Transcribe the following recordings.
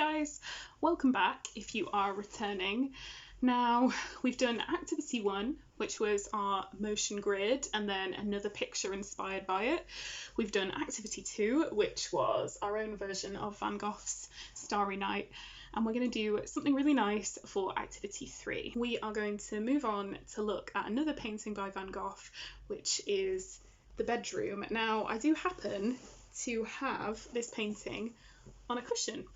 guys, welcome back if you are returning. Now we've done activity 1, which was our motion grid and then another picture inspired by it. We've done activity 2, which was our own version of Van Gogh's Starry Night, and we're going to do something really nice for activity 3. We are going to move on to look at another painting by Van Gogh, which is The Bedroom. Now I do happen to have this painting on a cushion,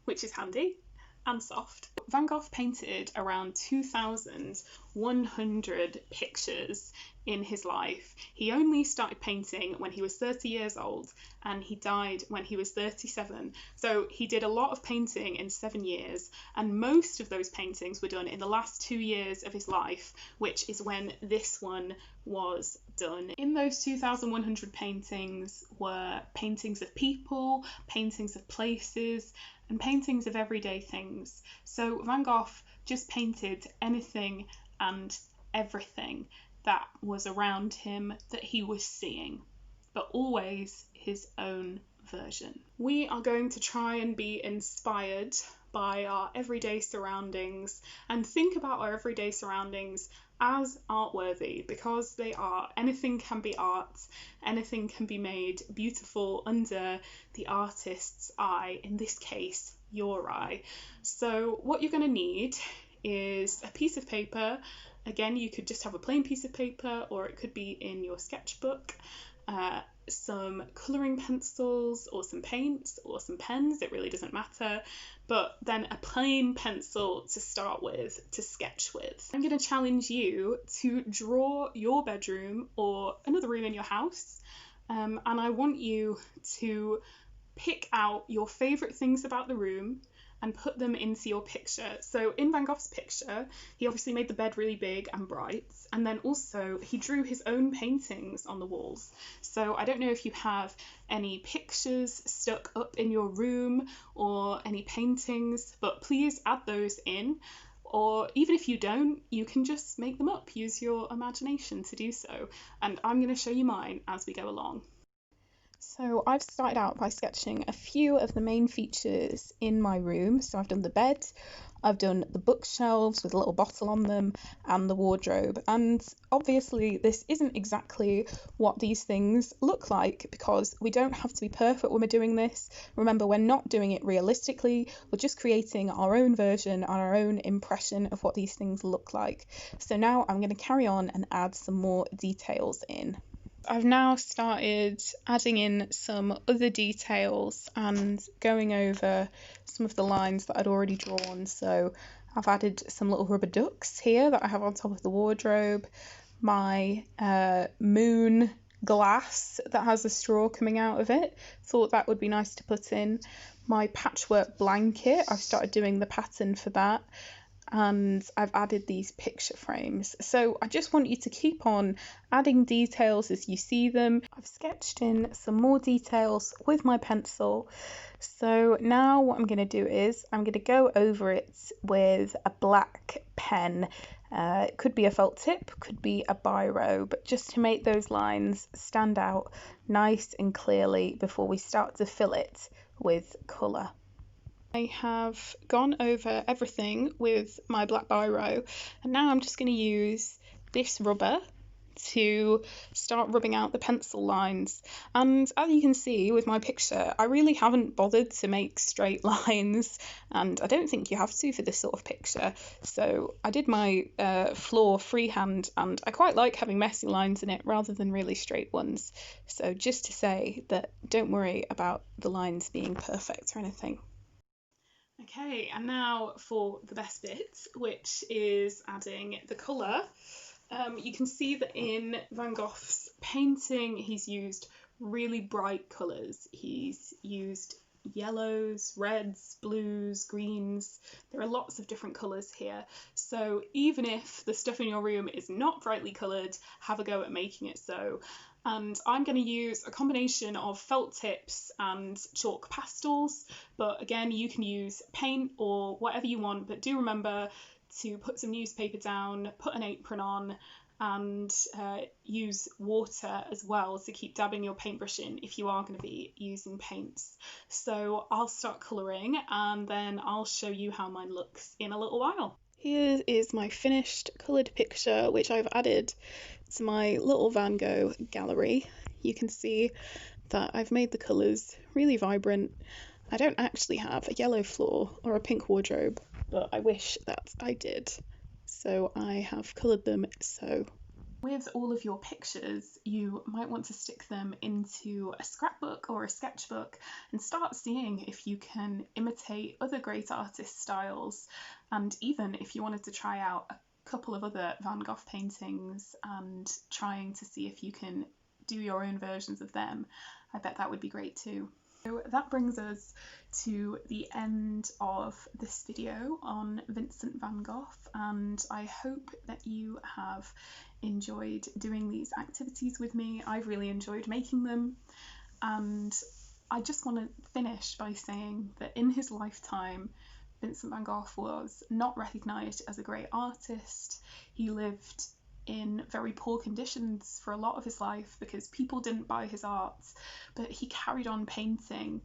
which is handy and soft. Van Gogh painted around 2,100 pictures in his life. He only started painting when he was 30 years old and he died when he was 37. So he did a lot of painting in 7 years, and most of those paintings were done in the last 2 years of his life, which is when this one was done. In those 2,100 paintings were paintings of people, paintings of places, and paintings of everyday things. So Van Gogh just painted anything and everything that was around him that he was seeing, but always his own version. We are going to try and be inspired by our everyday surroundings and think about our everyday surroundings as art worthy, because they are. Anything can be art, anything can be made beautiful under the artist's eye, in this case your eye. So what you're going to need is a piece of paper. Again, you could just have a plain piece of paper, or it could be in your sketchbook, some colouring pencils or some paints or some pens, it really doesn't matter, but then a plain pencil to start with, to sketch with. I'm going to challenge you to draw your bedroom or another room in your house, and I want you to pick out your favourite things about the room and put them into your picture. So in Van Gogh's picture, he obviously made the bed really big and bright, and then also he drew his own paintings on the walls. So I don't know if you have any pictures stuck up in your room or any paintings, but please add those in. Or even if you don't, you can just make them up, use your imagination to do so. And I'm going to show you mine as we go along. So I've started out by sketching a few of the main features in my room. So I've done the bed, I've done the bookshelves with a little bottle on them, and the wardrobe. And obviously this isn't exactly what these things look like, because we don't have to be perfect when we're doing this. Remember, we're not doing it realistically, we're just creating our own version and our own impression of what these things look like. So now I'm going to carry on and add some more details in. I've now started adding in some other details and going over some of the lines that I'd already drawn. So I've added some little rubber ducks here that I have on top of the wardrobe, my moon glass that has a straw coming out of it, thought that would be nice to put in, my patchwork blanket, I've started doing the pattern for that, and I've added these picture frames. So I just want you to keep on adding details as you see them. I've sketched in some more details with my pencil. So now what I'm going to do is I'm going to go over it with a black pen. It could be a felt tip, could be a biro, but just to make those lines stand out nice and clearly before we start to fill it with colour. I have gone over everything with my black biro, and now I'm just going to use this rubber to start rubbing out the pencil lines. And as you can see with my picture, I really haven't bothered to make straight lines, and I don't think you have to for this sort of picture. So I did my floor freehand, and I quite like having messy lines in it rather than really straight ones. So just to say that don't worry about the lines being perfect or anything. Okay, and now for the best bit, which is adding the colour. You can see that in Van Gogh's painting he's used really bright colours. He's used yellows, reds, blues, greens. There are lots of different colours here. So even if the stuff in your room is not brightly coloured, have a go at making it so. And I'm going to use a combination of felt tips and chalk pastels, but again you can use paint or whatever you want, but do remember to put some newspaper down, put an apron on, and use water as well to keep dabbing your paintbrush in if you are going to be using paints. So I'll start colouring and then I'll show you how mine looks in a little while. Here is my finished coloured picture, which I've added to my little Van Gogh gallery. You can see that I've made the colours really vibrant. I don't actually have a yellow floor or a pink wardrobe, but I wish that I did. So I have coloured them so. With all of your pictures, you might want to stick them into a scrapbook or a sketchbook and start seeing if you can imitate other great artists' styles. And even if you wanted to try out a couple of other Van Gogh paintings and trying to see if you can do your own versions of them, I bet that would be great too. So that brings us to the end of this video on Vincent van Gogh, and I hope that you have enjoyed doing these activities with me. I've really enjoyed making them, and I just want to finish by saying that in his lifetime, Vincent van Gogh was not recognised as a great artist. He lived in very poor conditions for a lot of his life because people didn't buy his art, but he carried on painting,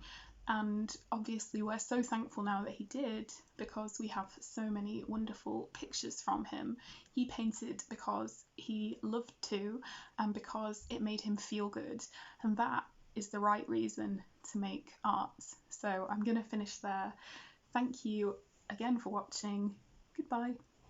and obviously we're so thankful now that he did because we have so many wonderful pictures from him. He painted because he loved to and because it made him feel good, and that is the right reason to make art. So I'm going to finish there. Thank you again for watching. Goodbye.